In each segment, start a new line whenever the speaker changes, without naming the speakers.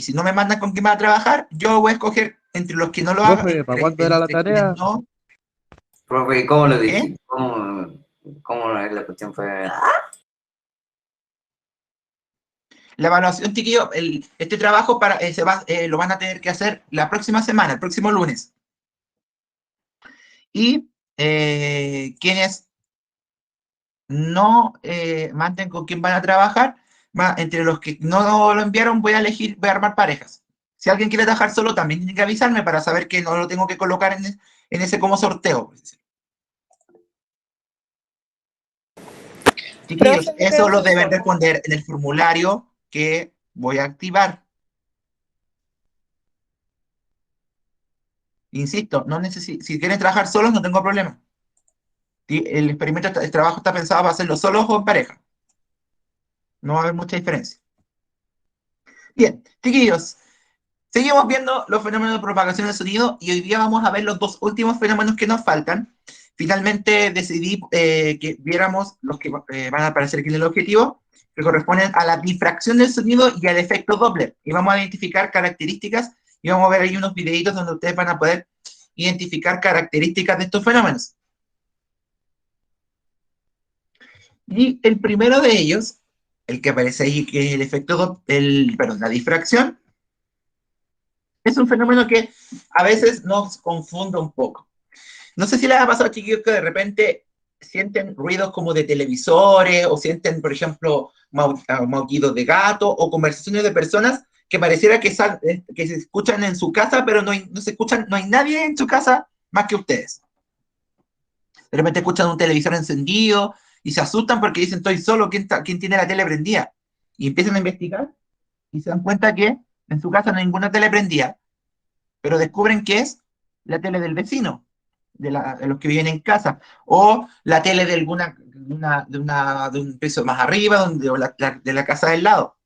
y si no me mandan con quién va a trabajar, yo voy a escoger entre los que no lo hagan,
Profe, ¿para cuándo era la
entre quienes
tarea?
no.
Profe, ¿cómo lo
¿Qué?
dije? ¿Cómo la cuestión fue?
La evaluación, chiquillo, este trabajo lo van a tener que hacer la próxima semana, el próximo lunes. Y quienes no manden con quién van a trabajar, entre los que no lo enviaron, voy a armar parejas. Si alguien quiere trabajar solo, también tiene que avisarme para saber que no lo tengo que colocar en ese como sorteo. Chiquillos,
Profe, me
eso
quedo
lo
sin
deben
foto.
responder en el formulario que voy a activar. Insisto, si quieren trabajar solos, no tengo problema. El experimento, el trabajo está pensado para hacerlo solos o en pareja. No va a haber mucha diferencia. Bien, chiquillos, seguimos viendo los fenómenos de propagación del sonido y hoy día vamos a ver los dos últimos fenómenos que nos faltan. Finalmente decidí que viéramos los que van a aparecer aquí en el objetivo, que corresponden a la difracción del sonido y al efecto Doppler. Y vamos a identificar características y vamos a ver ahí unos videitos donde ustedes van a poder identificar características de estos fenómenos. Y el primero de ellos, el que aparece ahí, que es el efecto, la difracción, es un fenómeno que a veces nos confunde un poco. No sé si les ha pasado, chiquillos, que de repente sienten ruidos como de televisores o sienten, por ejemplo, maullidos de gato o conversaciones de personas que pareciera que se escuchan en su casa, pero no se escuchan, no hay nadie en su casa más que ustedes. De repente escuchan un televisor encendido y se asustan porque dicen, estoy solo, ¿quién tiene la tele prendida? Y empiezan a investigar y se dan cuenta que en su casa no hay ninguna tele prendida, pero descubren que es la tele del vecino, de los que viven en casa, o la tele de de un piso más arriba, o de la casa del lado.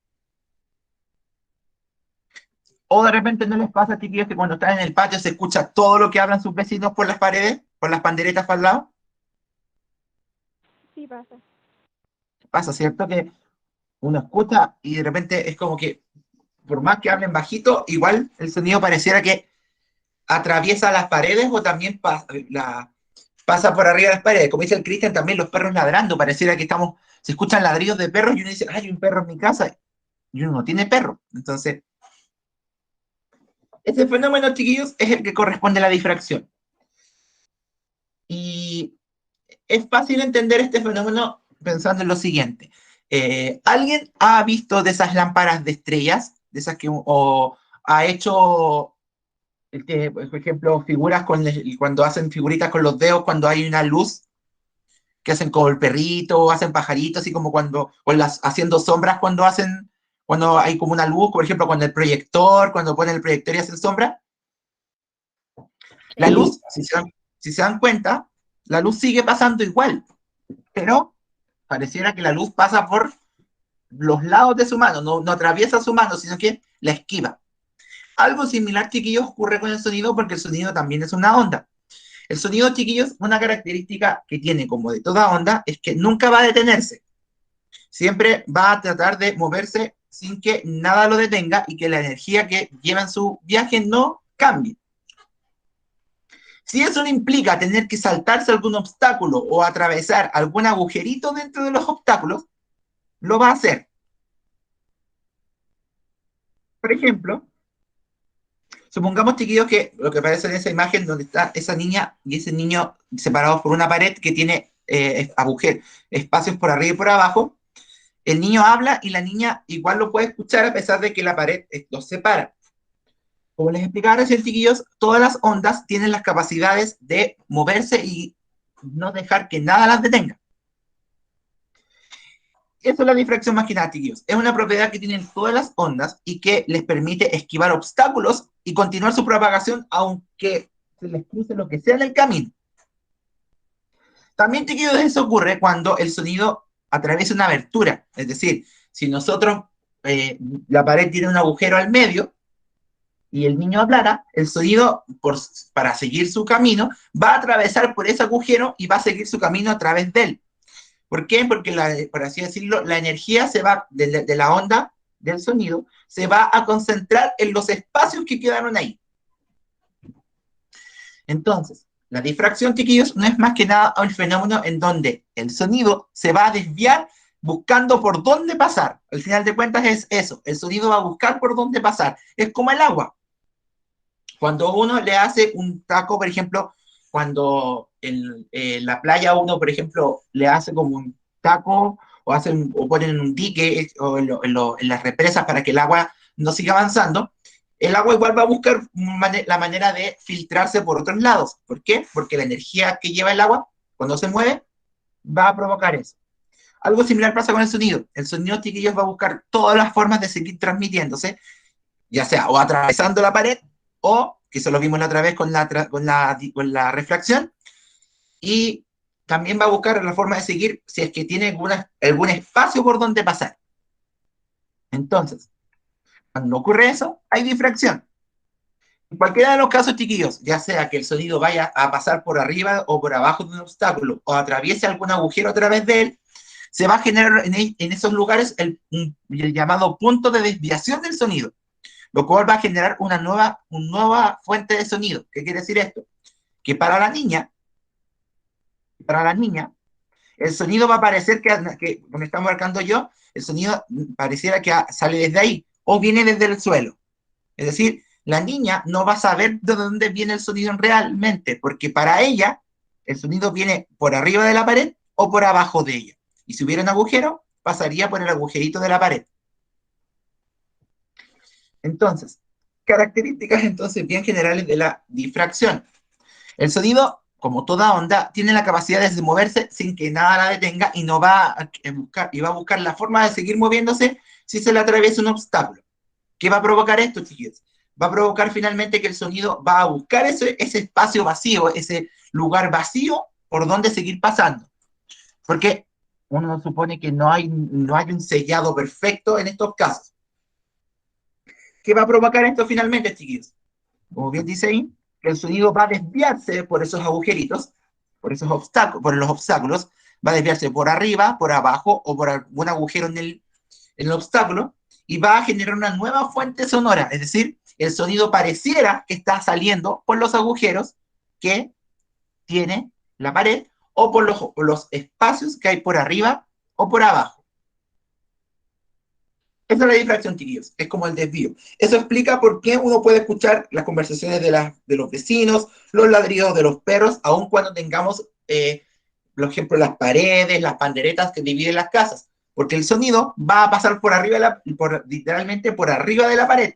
O de repente no les pasa, chiquillos, que cuando están en el patio se escucha todo lo que hablan sus vecinos por las paredes, por las panderetas para el lado.
Sí, pasa.
Pasa, ¿cierto? Que uno escucha y de repente es como que, por más que hablen bajito, igual el sonido pareciera que atraviesa las paredes o también pasa por arriba de las paredes. Como dice el Cristian, también los perros ladrando, pareciera que se escuchan ladrillos de perros y uno dice, hay un perro en mi casa, y uno no tiene perro. Entonces, ese fenómeno, chiquillos, es el que corresponde a la difracción. Y es fácil entender este fenómeno pensando en lo siguiente. ¿Alguien ha visto de esas lámparas de estrellas? De esas o ha hecho, por ejemplo, cuando hacen figuritas con los dedos, cuando hay una luz, que hacen como el perrito, hacen pajaritos, así como haciendo sombras cuando hay como una luz, por ejemplo, cuando ponen el proyector y hacen sombra. La luz, si se dan cuenta, la luz sigue pasando igual, pero pareciera que la luz pasa por los lados de su mano, no atraviesa su mano, sino que la esquiva. Algo similar, chiquillos, ocurre con el sonido porque el sonido también es una onda. El sonido, chiquillos, una característica que tiene como de toda onda es que nunca va a detenerse. Siempre va a tratar de moverse sin que nada lo detenga y que la energía que lleva en su viaje no cambie. Si eso no implica tener que saltarse algún obstáculo o atravesar algún agujerito dentro de los obstáculos, lo va a hacer. Por ejemplo, supongamos, chiquillos, que lo que aparece en esa imagen donde está esa niña y ese niño separados por una pared que tiene espacios por arriba y por abajo, el niño habla y la niña igual lo puede escuchar a pesar de que la pared los separa. Como les explicaba recién, chiquillos, todas las ondas tienen las capacidades de moverse y no dejar que nada las detenga. Eso es la difracción más que nada, chiquillos. Es una propiedad que tienen todas las ondas y que les permite esquivar obstáculos y continuar su propagación aunque se les cruce lo que sea en el camino. También, chiquillos, eso ocurre cuando el sonido atraviesa una abertura. Es decir, si la pared tiene un agujero al medio y el niño hablara, el sonido, para seguir su camino, va a atravesar por ese agujero y va a seguir su camino a través de él. ¿Por qué? Porque, por así decirlo, la energía se va de la onda del sonido se va a concentrar en los espacios que quedaron ahí. Entonces, la difracción, chiquillos, no es más que nada el fenómeno en donde el sonido se va a desviar buscando por dónde pasar. Al final de cuentas es eso, el sonido va a buscar por dónde pasar. Es como el agua. Cuando uno le hace un taco, por ejemplo, cuando en la playa uno, por ejemplo, le hace como un taco o ponen un dique o en las represas para que el agua no siga avanzando, el agua igual va a buscar la manera de filtrarse por otros lados. ¿Por qué? Porque la energía que lleva el agua, cuando se mueve, va a provocar eso. Algo similar pasa con el sonido. El sonido, chiquillos, va a buscar todas las formas de seguir transmitiéndose, ya sea o atravesando la pared o, que eso lo vimos la otra vez con la refracción, y también va a buscar la forma de seguir si es que tiene algún espacio por donde pasar. Entonces, cuando ocurre eso, hay difracción. En cualquiera de los casos, chiquillos, ya sea que el sonido vaya a pasar por arriba o por abajo de un obstáculo o atraviese algún agujero a través de él, se va a generar en esos lugares el llamado punto de desviación del sonido, lo cual va a generar una nueva fuente de sonido. ¿Qué quiere decir esto? Que para la niña, el sonido va a parecer que me está marcando yo, el sonido pareciera que sale desde ahí o viene desde el suelo. Es decir, la niña no va a saber de dónde viene el sonido realmente, porque para ella el sonido viene por arriba de la pared o por abajo de ella. Y si hubiera un agujero, pasaría por el agujerito de la pared. Entonces, características entonces bien generales de la difracción. El sonido, como toda onda, tiene la capacidad de moverse sin que nada la detenga y no va a buscar la forma de seguir moviéndose si se le atraviesa un obstáculo. ¿Qué va a provocar esto, chicos? Va a provocar finalmente que el sonido va a buscar ese espacio vacío, ese lugar vacío por donde seguir pasando. Porque uno supone que no hay un sellado perfecto en estos casos. ¿Qué va a provocar esto finalmente, chiquillos? Como bien dice ahí, que el sonido va a desviarse por esos agujeritos, por los obstáculos, va a desviarse por arriba, por abajo o por algún agujero en el obstáculo y va a generar una nueva fuente sonora, es decir, el sonido pareciera que está saliendo por los agujeros que tiene la pared o por los espacios que hay por arriba o por abajo. Esa es la difracción, chiquillos, es como el desvío. Eso explica por qué uno puede escuchar las conversaciones de los vecinos, los ladridos de los perros, aun cuando tengamos, por ejemplo, las paredes, las panderetas que dividen las casas, porque el sonido va a pasar por arriba, literalmente por arriba de la pared.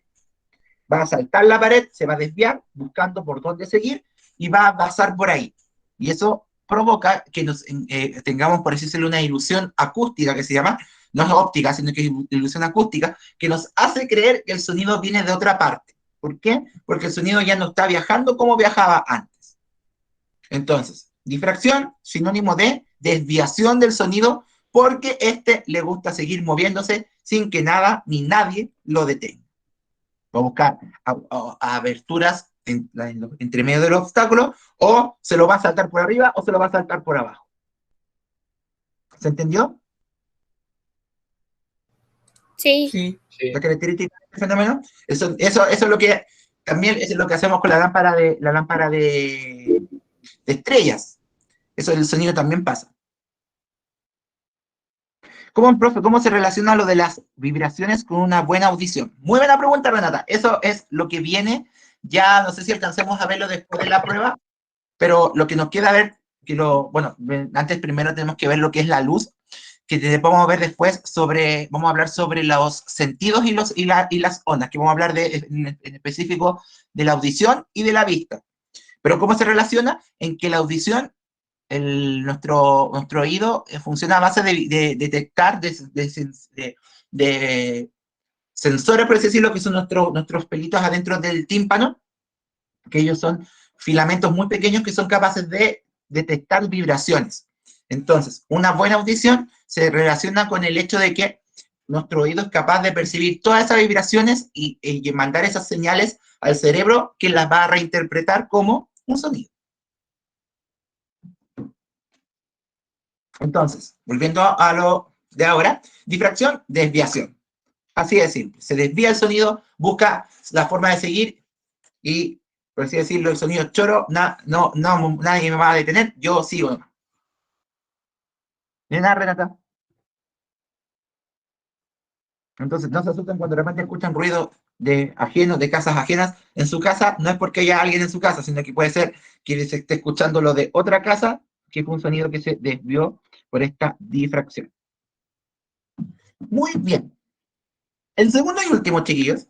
Va a saltar la pared, se va a desviar, buscando por dónde seguir, y va a pasar por ahí. Y eso provoca que tengamos, por decirlo, una ilusión acústica que se llama, no es óptica, sino que es ilusión acústica, que nos hace creer que el sonido viene de otra parte. ¿Por qué? Porque el sonido ya no está viajando como viajaba antes. Entonces, difracción, sinónimo de desviación del sonido, porque le gusta seguir moviéndose sin que nada ni nadie lo detenga. Va a buscar aberturas entre medio del obstáculo, o se lo va a saltar por arriba o se lo va a saltar por abajo. ¿Se entendió?
Sí.
La característica del fenómeno. Eso es lo que también es lo que hacemos con la lámpara de estrellas. Eso del sonido también pasa. Profe, ¿cómo se relaciona lo de las vibraciones con una buena audición? Muy buena pregunta, Renata. Eso es lo que viene. Ya no sé si alcancemos a verlo después de la prueba, pero lo que nos queda ver, bueno, antes primero tenemos que ver lo que es la luz, que vamos a ver después vamos a hablar sobre los sentidos y las ondas, que vamos a hablar en específico de la audición y de la vista. Pero ¿cómo se relaciona? En que la audición, nuestro oído funciona a base de detectar, de sensores, por así decirlo, que son nuestros pelitos adentro del tímpano, que ellos son filamentos muy pequeños que son capaces de detectar vibraciones. Entonces, una buena audición se relaciona con el hecho de que nuestro oído es capaz de percibir todas esas vibraciones y mandar esas señales al cerebro, que las va a reinterpretar como un sonido. Entonces, volviendo a lo de ahora, difracción, desviación. Así de simple. Se desvía el sonido, busca la forma de seguir y, por así decirlo, el sonido choro, nadie me va a detener, yo sigo. ¿De nada, Renata? Entonces, no se asusten cuando de repente escuchan ruido de ajenos, de casas ajenas en su casa, no es porque haya alguien en su casa, sino que puede ser que se esté escuchando lo de otra casa, que fue un sonido que se desvió por esta difracción. Muy bien. El segundo y último, chiquillos,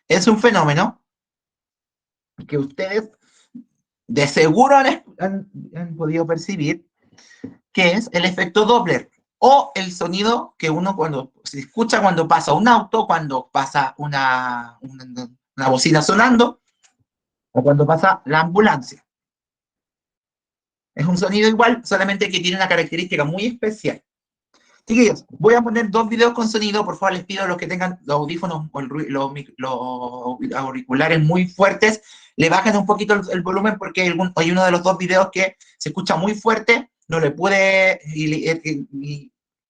es un fenómeno que ustedes de seguro han podido percibir, que es el efecto Doppler, o el sonido que uno cuando se escucha cuando pasa un auto, cuando pasa una bocina sonando, o cuando pasa la ambulancia. Es un sonido igual, solamente que tiene una característica muy especial. Chiquillos, voy a poner 2 videos con sonido, por favor les pido a los que tengan los audífonos o los auriculares muy fuertes, le bajen un poquito el volumen porque hay uno de los 2 videos que se escucha muy fuerte, no le pude,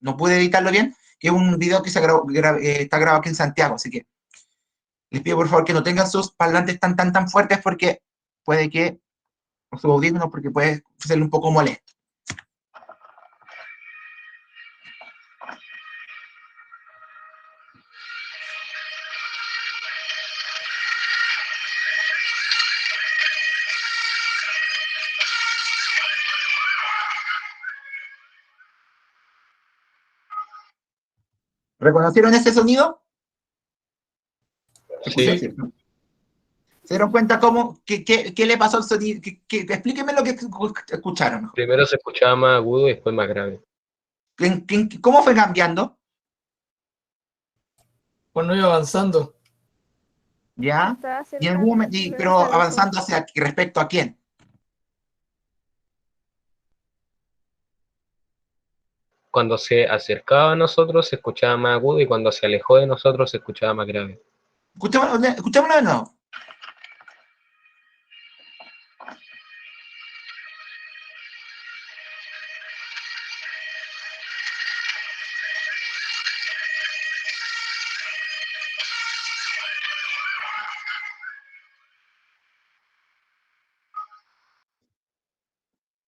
no pude editarlo bien, que es un video que está grabado aquí en Santiago, así que les pido por favor que no tengan sus parlantes tan fuertes porque puede que, o sus audífonos, porque puede ser un poco molesto. ¿Reconocieron ese sonido? ¿Se escuchó?
Sí.
¿Cierto? ¿Se dieron cuenta qué le pasó al sonido? Explíquenme lo que escucharon.
Primero se escuchaba más agudo y después más grave.
¿Cómo fue cambiando?
Cuando iba avanzando.
¿Ya?
Estaba
Y en algún
acercando,
momento,
luego
pero
se alejó.
avanzando hacia respecto a quién.
Cuando se acercaba a nosotros se escuchaba más agudo y cuando se alejó de nosotros se escuchaba más grave.
Escuchémoslo de nuevo.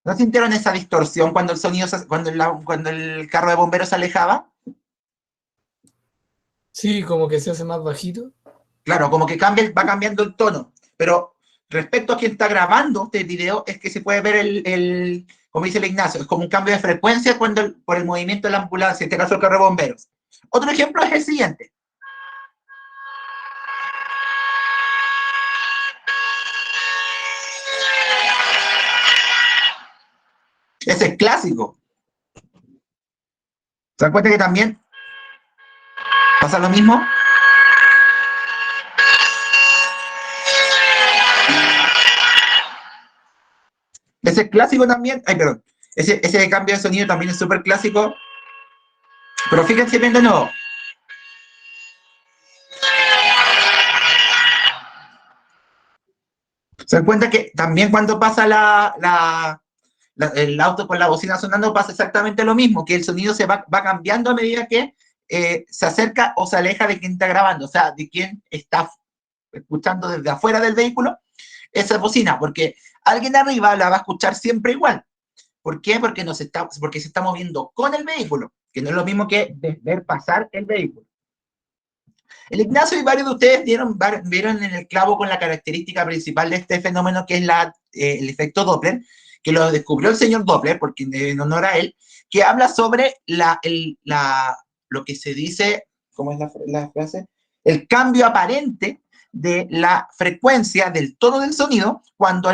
¿No sintieron esa distorsión cuando el sonido, cuando el carro de bomberos se alejaba?
Sí, como que se hace más bajito.
Claro, como que va cambiando el tono. Pero respecto a quien está grabando este video, es que se puede ver como dice el Ignacio, es como un cambio de frecuencia por el movimiento de la ambulancia, en este caso el carro de bomberos. Otro ejemplo es el siguiente. Ese es clásico. ¿Se dan cuenta que también pasa lo mismo? Ese es clásico también. Ay, perdón. Ese cambio de sonido también es súper clásico. Pero fíjense bien de nuevo. Se dan cuenta que también cuando pasa el auto con la bocina sonando pasa exactamente lo mismo, que el sonido se va cambiando a medida que se acerca o se aleja de quien está grabando, o sea, de quien está escuchando desde afuera del vehículo esa bocina, porque alguien arriba la va a escuchar siempre igual. ¿Por qué? Porque se está moviendo con el vehículo, que no es lo mismo que ver pasar el vehículo. El Ignacio y varios de ustedes vieron en el clavo con la característica principal de este fenómeno, que es el efecto Doppler, que lo descubrió el señor Doppler, porque en honor a él, que habla sobre lo que se dice, ¿cómo es la frase? El cambio aparente de la frecuencia del tono del sonido cuando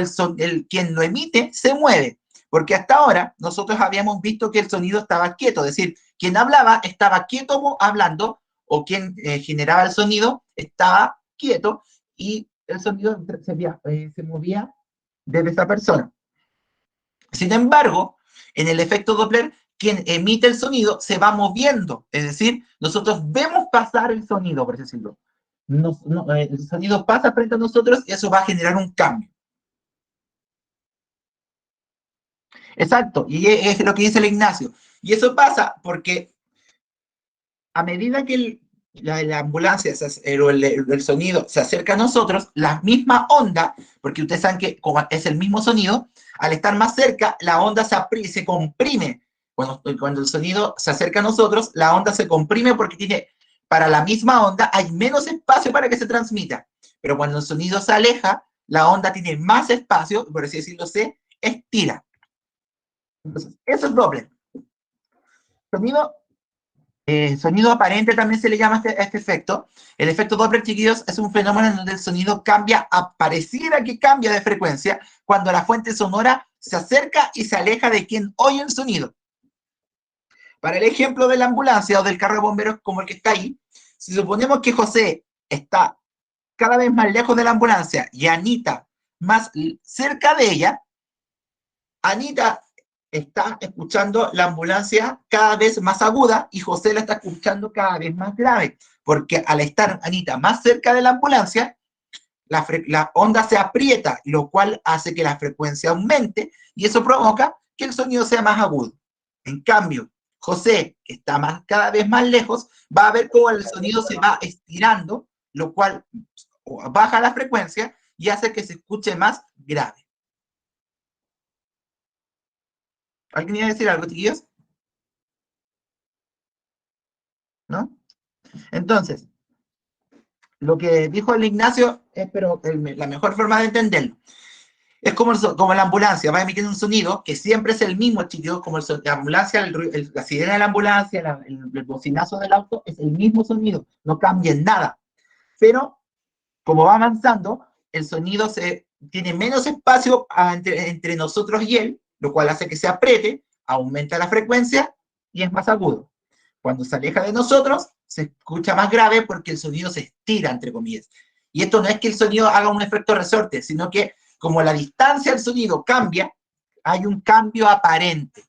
quien lo emite se mueve. Porque hasta ahora nosotros habíamos visto que el sonido estaba quieto, es decir, quien hablaba estaba quieto hablando, o quien generaba el sonido estaba quieto y el sonido se movía desde esa persona. Sin embargo, en el efecto Doppler, quien emite el sonido se va moviendo, es decir, nosotros vemos pasar el sonido, por así decirlo. El sonido pasa frente a nosotros y eso va a generar un cambio. Exacto, y es lo que dice el Ignacio. Y eso pasa porque a medida que la ambulancia el sonido se acerca a nosotros, la misma onda, porque ustedes saben que como es el mismo sonido, al estar más cerca, la onda se comprime. Cuando el sonido se acerca a nosotros, la onda se comprime porque para la misma onda hay menos espacio para que se transmita. Pero cuando el sonido se aleja, la onda tiene más espacio, por así decirlo, se estira. Entonces, eso es Doppler. Sonido aparente también se le llama a este efecto. El efecto Doppler, chiquillos, es un fenómeno en donde el sonido pareciera que cambia de frecuencia cuando la fuente sonora se acerca y se aleja de quien oye el sonido. Para el ejemplo de la ambulancia o del carro de bomberos como el que está ahí, si suponemos que José está cada vez más lejos de la ambulancia y Anita más cerca de ella, Anita está escuchando la ambulancia cada vez más aguda y José la está escuchando cada vez más grave, porque al estar Anita más cerca de la ambulancia, la onda se aprieta, lo cual hace que la frecuencia aumente y eso provoca que el sonido sea más agudo. En cambio, José, que está cada vez más lejos, va a ver cómo el sonido se va estirando, lo cual baja la frecuencia y hace que se escuche más grave. ¿Alguien iba a decir algo, chiquillos? ¿No? Entonces, lo que dijo el Ignacio es la mejor forma de entenderlo. Es como la ambulancia, va emitiendo un sonido que siempre es el mismo, chiquillos, como la ambulancia, la sirena de la ambulancia, el bocinazo del auto, es el mismo sonido, no cambia en nada. Pero, como va avanzando, el sonido tiene menos espacio entre nosotros y él, lo cual hace que se apriete, aumenta la frecuencia y es más agudo. Cuando se aleja de nosotros, se escucha más grave porque el sonido se estira, entre comillas. Y esto no es que el sonido haga un efecto resorte, sino que como la distancia del sonido cambia, hay un cambio aparente.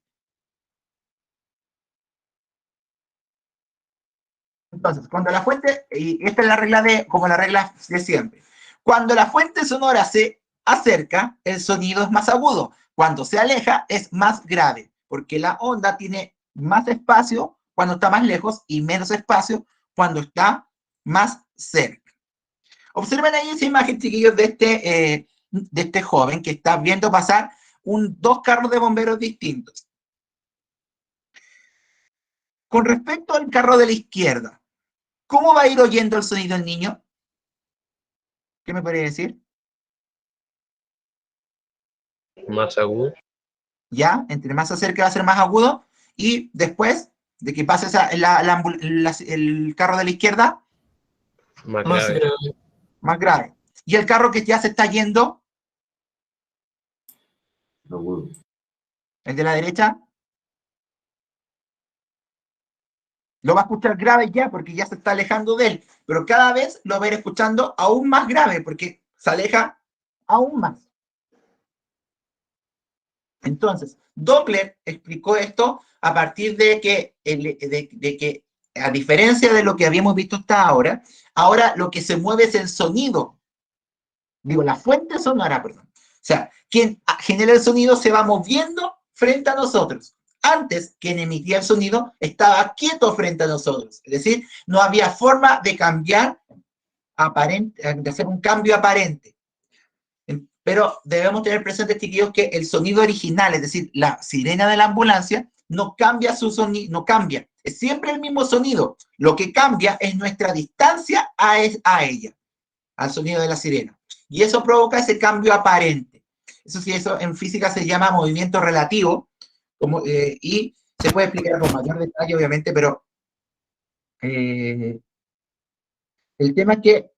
Entonces, cuando la fuente, y esta es la regla como la regla de siempre, cuando la fuente sonora se acerca, el sonido es más agudo. Cuando se aleja, es más grave, porque la onda tiene más espacio cuando está más lejos y menos espacio cuando está más cerca. Observen ahí esa imagen, chiquillos, de este joven que está viendo pasar dos carros de bomberos distintos. Con respecto al carro de la izquierda, ¿cómo va a ir oyendo el sonido el niño? ¿Qué me podría decir?
Más agudo.
Ya, entre más se acerque va a ser más agudo. Y después de que pase el carro de la izquierda,
Más
Más
grave.
grave.
más grave. Y el carro que ya se está yendo,
Agudo.
el de la derecha, lo va a escuchar grave ya porque ya se está alejando de él. Pero cada vez lo va a ir escuchando aún más grave porque se aleja aún más. Entonces, Doppler explicó esto a partir de que, a diferencia de lo que habíamos visto hasta ahora, ahora lo que se mueve es el sonido. Digo, la fuente sonora, perdón. O sea, quien genera el sonido se va moviendo frente a nosotros. Antes, quien emitía el sonido estaba quieto frente a nosotros. Es decir, no había forma de cambiar de hacer un cambio aparente. Pero debemos tener presente, chiquillos, que el sonido original, es decir, la sirena de la ambulancia, no cambia su sonido, no cambia. Es siempre el mismo sonido. Lo que cambia es nuestra distancia a ella, al sonido de la sirena. Y eso provoca ese cambio aparente. Eso sí, eso en física se llama movimiento relativo, y se puede explicar con mayor detalle, obviamente, pero el tema es que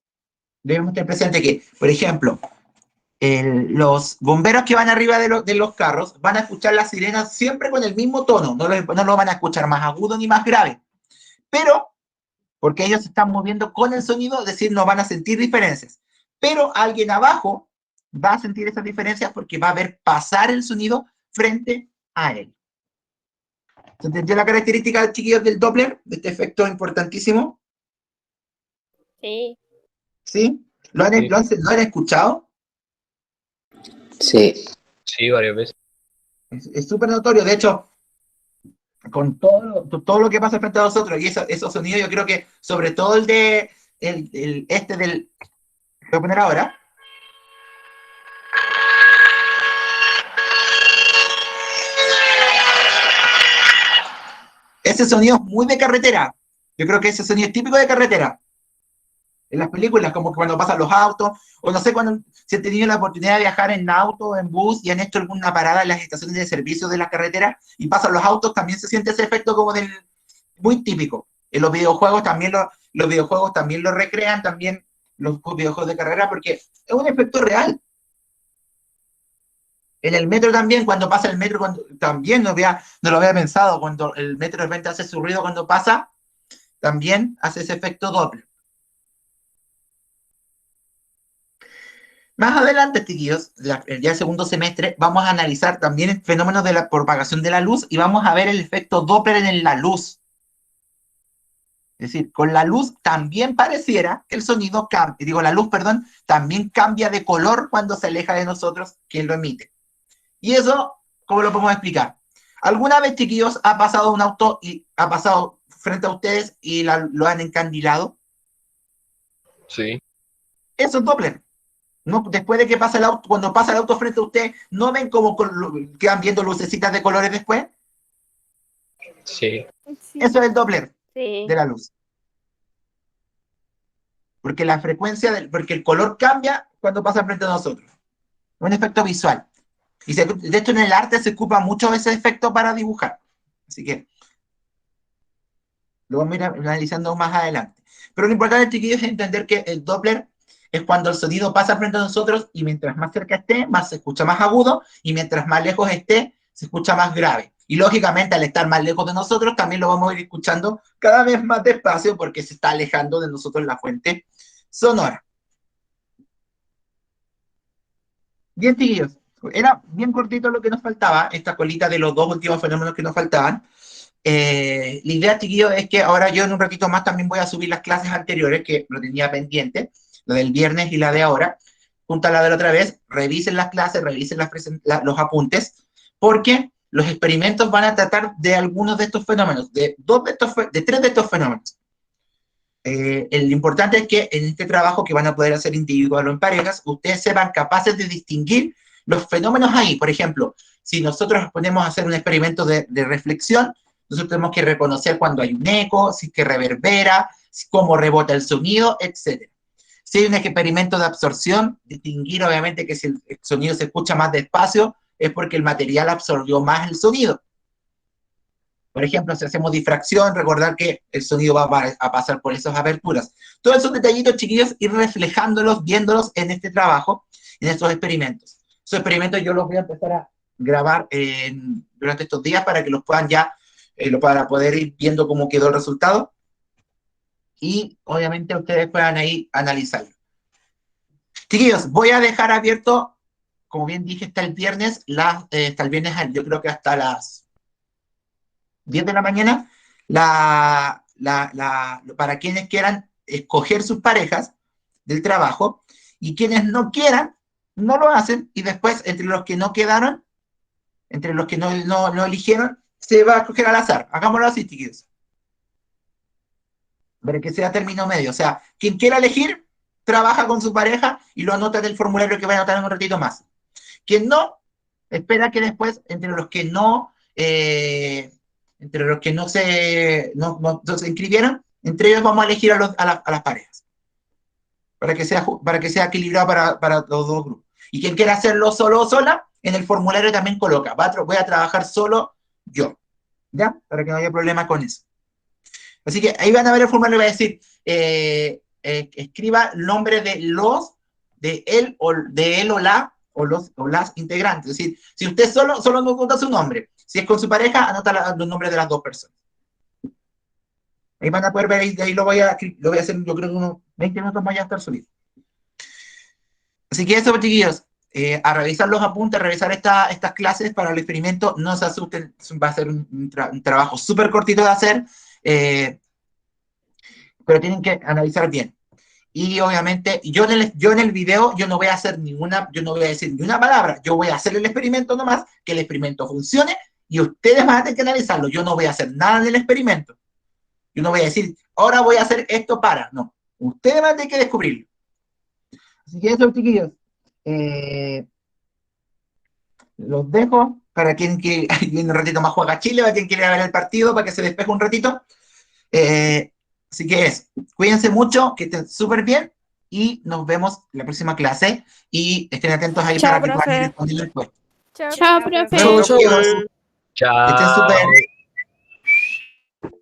debemos tener presente que, por ejemplo, los bomberos que van arriba de los carros van a escuchar las sirenas siempre con el mismo tono, no lo van a escuchar más agudo ni más grave, pero porque ellos se están moviendo con el sonido, es decir, no van a sentir diferencias, pero alguien abajo va a sentir esas diferencias porque va a ver pasar el sonido frente a él. ¿Se entendió la característica, chiquillos, del Doppler, de este efecto importantísimo?
Sí.
¿Sí? ¿Lo han escuchado?
Sí.
Sí, varias veces.
Es súper notorio. De hecho, con todo lo que pasa frente a nosotros. Y esos sonidos, yo creo que, sobre todo este del, voy a poner ahora. Ese sonido es muy de carretera. Yo creo que ese sonido es típico de carretera. En las películas, como cuando pasan los autos, o no sé, si han tenido la oportunidad de viajar en auto o en bus y han hecho alguna parada en las estaciones de servicio de la carretera y pasan los autos, también se siente ese efecto como muy típico. En los videojuegos también los videojuegos también lo recrean, también los videojuegos de carrera, porque es un efecto real. En el metro también, cuando pasa el metro, también no lo había pensado, cuando el metro de repente hace su ruido cuando pasa, también hace ese efecto doble. Más adelante, chiquillos, ya el segundo semestre, vamos a analizar también el fenómeno de la propagación de la luz y vamos a ver el efecto Doppler en la luz. Es decir, con la luz también pareciera que el sonido cambia, la luz, perdón, también cambia de color cuando se aleja de nosotros quien lo emite. Y eso, ¿cómo lo podemos explicar? ¿Alguna vez, chiquillos, ha pasado un auto y ha pasado frente a ustedes y lo han encandilado?
Sí,
Eso es Doppler. ¿No? Después de que pasa el auto, cuando pasa el auto frente a usted, ¿no ven cómo quedan viendo lucecitas de colores después?
sí.
Sí.
Eso es el Doppler
Sí.
de la luz. Porque la frecuencia, porque el color cambia cuando pasa frente a nosotros. Un efecto visual. Y de hecho en el arte se ocupa mucho ese efecto para dibujar. Así que lo vamos a ir analizando más adelante. Pero lo importante, chiquillos, es entender que el Doppler es cuando el sonido pasa frente a nosotros y mientras más cerca esté, más se escucha más agudo, y mientras más lejos esté, se escucha más grave. Y lógicamente, al estar más lejos de nosotros, también lo vamos a ir escuchando cada vez más despacio porque se está alejando de nosotros la fuente sonora. Bien, chiquillos, era bien cortito lo que nos faltaba, esta colita de los dos últimos fenómenos que nos faltaban. La idea, chiquillos, es que ahora yo en un ratito más también voy a subir las clases anteriores que lo tenía pendiente, la del viernes y la de ahora, junto a la de la otra vez. Revisen las clases, revisen los apuntes, porque los experimentos van a tratar de algunos de estos fenómenos, de tres de estos fenómenos. Lo importante es que en este trabajo que van a poder hacer individual o en parejas, ustedes sean capaces de distinguir los fenómenos ahí. Por ejemplo, si nosotros nos ponemos a hacer un experimento de reflexión, nosotros tenemos que reconocer cuando hay un eco, si es que reverbera, cómo rebota el sonido, etc. Si hay un experimento de absorción, distinguir obviamente que si el sonido se escucha más despacio, es porque el material absorbió más el sonido. Por ejemplo, si hacemos difracción, recordar que el sonido va a pasar por esas aberturas. Todos esos detallitos, chiquillos, ir reflejándolos, viéndolos en este trabajo, en estos experimentos. Esos experimentos yo los voy a empezar a grabar durante estos días para que los puedan para poder ir viendo cómo quedó el resultado. Y obviamente ustedes puedan ahí analizarlo. Chiquillos, voy a dejar abierto, como bien dije, hasta el viernes, yo creo que hasta las 10 de la mañana, para quienes quieran escoger sus parejas del trabajo, y quienes no quieran, no lo hacen, y después, entre los que no quedaron, entre los que no eligieron, se va a escoger al azar. Hagámoslo así, chiquillos. Para que sea término medio. O sea, quien quiera elegir, trabaja con su pareja y lo anota en el formulario que va a anotar en un ratito más. Quien no, espera que después, entre los que no se inscribieron, entre ellos vamos a elegir a las parejas. Para que sea equilibrado para los dos grupos. Y quien quiera hacerlo solo o sola, en el formulario también coloca, voy a trabajar solo yo. ¿Ya? Para que no haya problema con eso. Así que ahí van a ver el formulario y va a decir, escriba el nombre de él o la, o las integrantes. Es decir, si usted solo nos anota su nombre. Si es con su pareja, anota los nombres de las dos personas. Ahí van a poder ver, ahí lo voy a hacer, yo creo que unos 20 minutos más ya estar subido. Así que eso, chiquillos, a revisar los apuntes, a revisar estas clases para el experimento, no se asusten, va a ser un trabajo súper cortito de hacer, pero tienen que analizar bien. Y obviamente, yo en el video, yo no voy a decir ni una palabra, yo voy a hacer el experimento nomás, que el experimento funcione, y ustedes van a tener que analizarlo. Yo no voy a hacer nada del experimento. Yo no voy a decir, ahora voy a hacer esto para. No, ustedes van a tener que descubrirlo. Así que eso, chiquillos. Los dejo para quien que viene un ratito más juega Chile, para quien quiera ver el partido, para que se despeje un ratito. Así que cuídense mucho, que estén súper bien y nos vemos en la próxima clase y estén atentos ahí
Chao,
para que puedan ir
profe.
respondiendo el puesto.
Chao, profe.
Chau, chau.
Que estén súper.